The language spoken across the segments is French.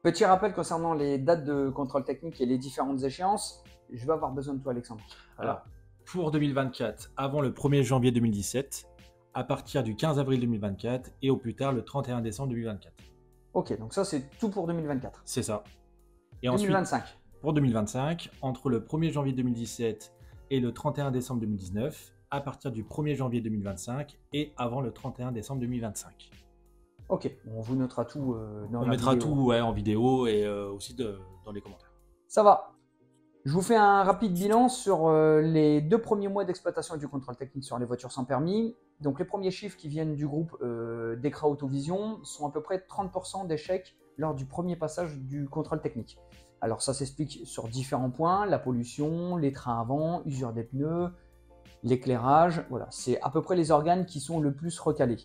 Petit rappel concernant les dates de contrôle technique et les différentes échéances. Je vais avoir besoin de toi, Alexandre. Alors, pour 2024, avant le 1er janvier 2017, à partir du 15 avril 2024 et au plus tard le 31 décembre 2024. Ok, donc ça c'est tout pour 2024. C'est ça. Et 2025. ensuite, pour 2025, entre le 1er janvier 2017 et le 31 décembre 2019, à partir du 1er janvier 2025 et avant le 31 décembre 2025. Ok, on vous notera tout dans la vidéo. On mettra tout en vidéo et aussi dans les commentaires. Ça va. Je vous fais un rapide bilan sur les 2 premiers mois d'exploitation et du contrôle technique sur les voitures sans permis. Donc les premiers chiffres qui viennent du groupe Decra Autovision sont à peu près 30% d'échecs lors du premier passage du contrôle technique. Alors ça s'explique sur différents points, la pollution, les trains avant, usure des pneus, l'éclairage, voilà, c'est à peu près les organes qui sont le plus recalés.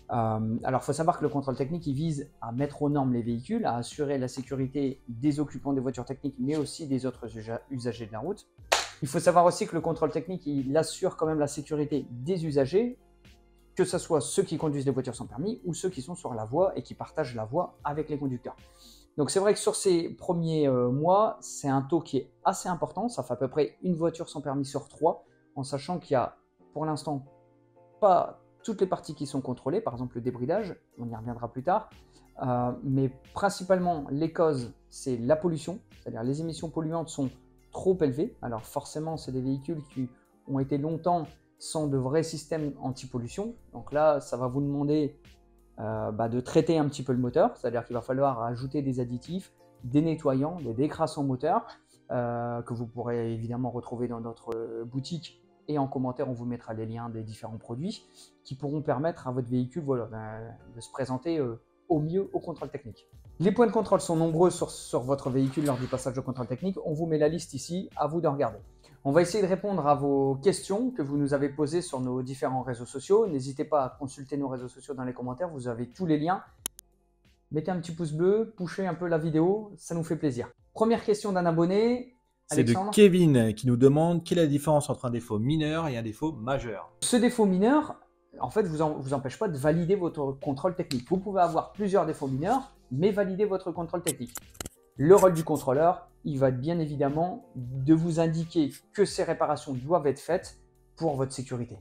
Alors, il faut savoir que le contrôle technique, il vise à mettre aux normes les véhicules, à assurer la sécurité des occupants des voitures techniques, mais aussi des autres usagers de la route. Il faut savoir aussi que le contrôle technique, il assure quand même la sécurité des usagers, que ce soit ceux qui conduisent des voitures sans permis ou ceux qui sont sur la voie et qui partagent la voie avec les conducteurs. Donc, c'est vrai que sur ces premiers mois, c'est un taux qui est assez important. Ça fait à peu près une voiture sans permis sur 3, en sachant qu'il y a, pour l'instant, pas toutes les parties qui sont contrôlées, par exemple le débridage, on y reviendra plus tard, mais principalement les causes, c'est la pollution, c'est-à-dire les émissions polluantes sont trop élevées. Alors forcément, c'est des véhicules qui ont été longtemps sans de vrais systèmes anti-pollution, donc là, ça va vous demander de traiter un petit peu le moteur, c'est-à-dire qu'il va falloir ajouter des additifs, des nettoyants, des décrassants moteurs, que vous pourrez évidemment retrouver dans notre boutique. Et en commentaire, on vous mettra les liens des différents produits qui pourront permettre à votre véhicule de se présenter au mieux au contrôle technique. Les points de contrôle sont nombreux sur votre véhicule lors du passage au contrôle technique. On vous met la liste ici, à vous de regarder. On va essayer de répondre à vos questions que vous nous avez posées sur nos différents réseaux sociaux. N'hésitez pas à consulter nos réseaux sociaux dans les commentaires, vous avez tous les liens. Mettez un petit pouce bleu, pushez un peu la vidéo, ça nous fait plaisir. Première question d'un abonné. C'est de Kevin qui nous demande quelle est la différence entre un défaut mineur et un défaut majeur. Ce défaut mineur, en fait, vous empêche pas de valider votre contrôle technique. Vous pouvez avoir plusieurs défauts mineurs, mais valider votre contrôle technique. Le rôle du contrôleur, il va être bien évidemment de vous indiquer que ces réparations doivent être faites pour votre sécurité.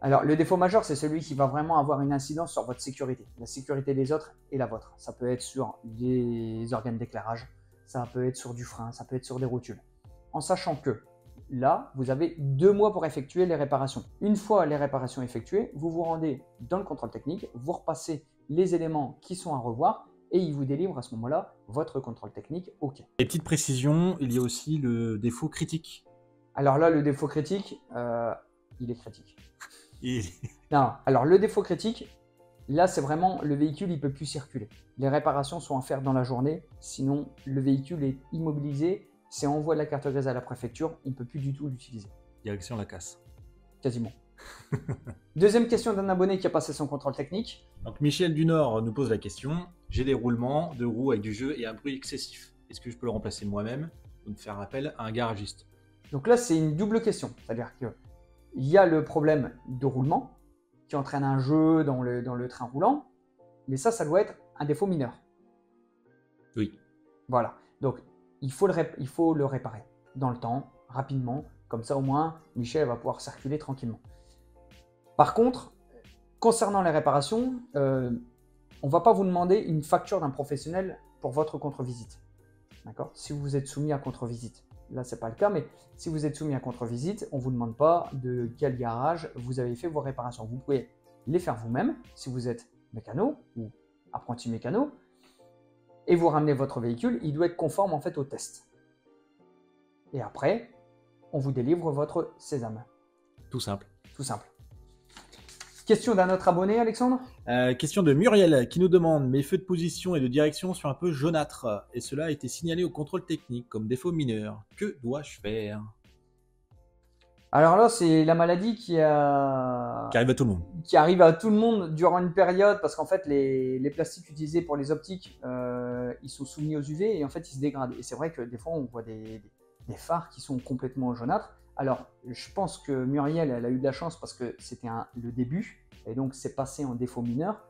Alors, le défaut majeur, c'est celui qui va vraiment avoir une incidence sur votre sécurité, la sécurité des autres et la vôtre. Ça peut être sur des organes d'éclairage, ça peut être sur du frein, ça peut être sur des rotules. En sachant que là, vous avez 2 mois pour effectuer les réparations. Une fois les réparations effectuées, vous vous rendez dans le contrôle technique, vous repassez les éléments qui sont à revoir et il vous délivre à ce moment-là votre contrôle technique OK. Et petite précision, il y a aussi le défaut critique. Alors là, le défaut critique, il est critique. Non, alors le défaut critique, là c'est vraiment le véhicule, il ne peut plus circuler. Les réparations sont à faire dans la journée, sinon le véhicule est immobilisé. C'est envoi de la carte grise à la préfecture, on ne peut plus du tout l'utiliser. Direction la casse. Quasiment. Deuxième question d'un abonné qui a passé son contrôle technique. Donc Michel Dunord nous pose la question. J'ai des roulements de roues avec du jeu et un bruit excessif. Est-ce que je peux le remplacer moi-même ou me faire appel à un garagiste? Donc là, c'est une double question. C'est-à-dire qu'il y a le problème de roulement qui entraîne un jeu dans le train roulant, mais ça doit être un défaut mineur. Oui. Voilà. Donc, il faut le réparer dans le temps, rapidement, comme ça au moins Michel va pouvoir circuler tranquillement. Par contre, concernant les réparations, on ne va pas vous demander une facture d'un professionnel pour votre contre-visite. D'accord? Si vous êtes soumis à contre-visite. Là, ce n'est pas le cas, mais si vous êtes soumis à contre-visite, on ne vous demande pas de quel garage vous avez fait vos réparations. Vous pouvez les faire vous-même si vous êtes mécano ou apprenti mécano. Et vous ramenez votre véhicule, il doit être conforme en fait au test. Et après, on vous délivre votre sésame. Tout simple. Tout simple. Question d'un autre abonné, Alexandre? Question de Muriel qui nous demande: mes feux de position et de direction sont un peu jaunâtres et cela a été signalé au contrôle technique comme défaut mineur. Que dois-je faire? Alors là, c'est la maladie qui arrive à tout le monde. Qui arrive à tout le monde durant une période parce qu'en fait, les plastiques utilisés pour les optiques, ils sont soumis aux UV et en fait, ils se dégradent. Et c'est vrai que des fois, on voit des phares qui sont complètement jaunâtres. Alors, je pense que Muriel, elle a eu de la chance parce que c'était le début et donc c'est passé en défaut mineur.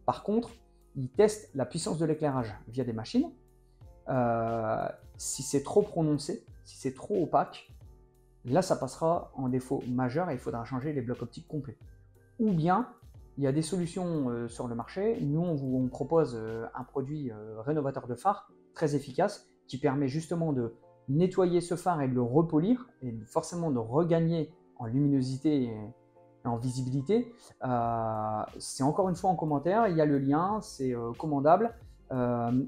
Par contre, il teste la puissance de l'éclairage via des machines. Si c'est trop prononcé, si c'est trop opaque, là ça passera en défaut majeur et il faudra changer les blocs optiques complets. Ou bien, il y a des solutions sur le marché. Nous, on propose un produit rénovateur de phare très efficace qui permet justement de nettoyer ce phare et de le repolir et forcément de regagner en luminosité et en visibilité. C'est encore une fois en commentaire, il y a le lien, c'est commandable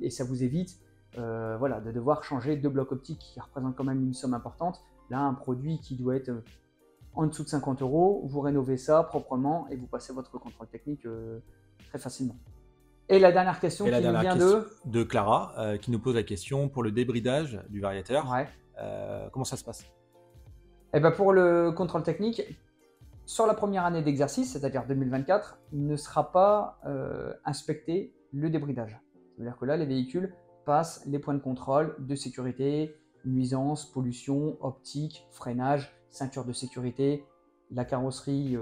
et ça vous évite voilà, de devoir changer deux blocs optiques qui représentent quand même une somme importante. Là, un produit qui doit être en dessous de 50 €, vous rénovez ça proprement et vous passez votre contrôle technique très facilement. Et la dernière question qui nous vient de Clara, qui nous pose la question pour le débridage du variateur. Ouais. Comment ça se passe? Et ben pour le contrôle technique, sur la première année d'exercice, c'est-à-dire 2024, ne sera pas inspecté le débridage. C'est-à-dire que là, les véhicules passent les points de contrôle de sécurité, nuisances, pollution, optique, freinage, ceinture de sécurité, la carrosserie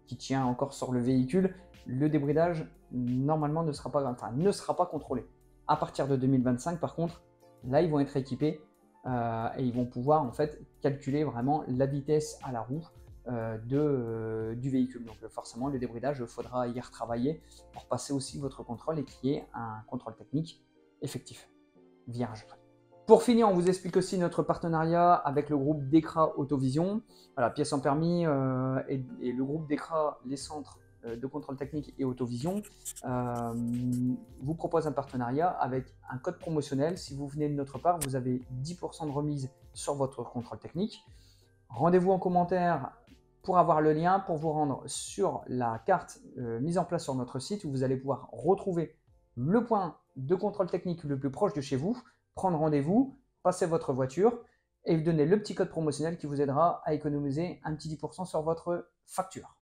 qui tient encore sur le véhicule. Le débridage, normalement, ne sera pas contrôlé. À partir de 2025, par contre, là, ils vont être équipés et ils vont pouvoir en fait calculer vraiment la vitesse à la roue du véhicule. Donc forcément, le débridage, il faudra y retravailler pour passer aussi votre contrôle et qu'il y ait un contrôle technique effectif, vierge. Pour finir, on vous explique aussi notre partenariat avec le groupe DEKRA Autovision. Voilà, pièces en permis et le groupe DEKRA, les centres de contrôle technique et Autovision, vous propose un partenariat avec un code promotionnel. Si vous venez de notre part, vous avez 10% de remise sur votre contrôle technique. Rendez-vous en commentaire pour avoir le lien, pour vous rendre sur la carte mise en place sur notre site où vous allez pouvoir retrouver le point de contrôle technique le plus proche de chez vous, prendre rendez-vous, passer votre voiture et vous donner le petit code promotionnel qui vous aidera à économiser un petit 10% sur votre facture.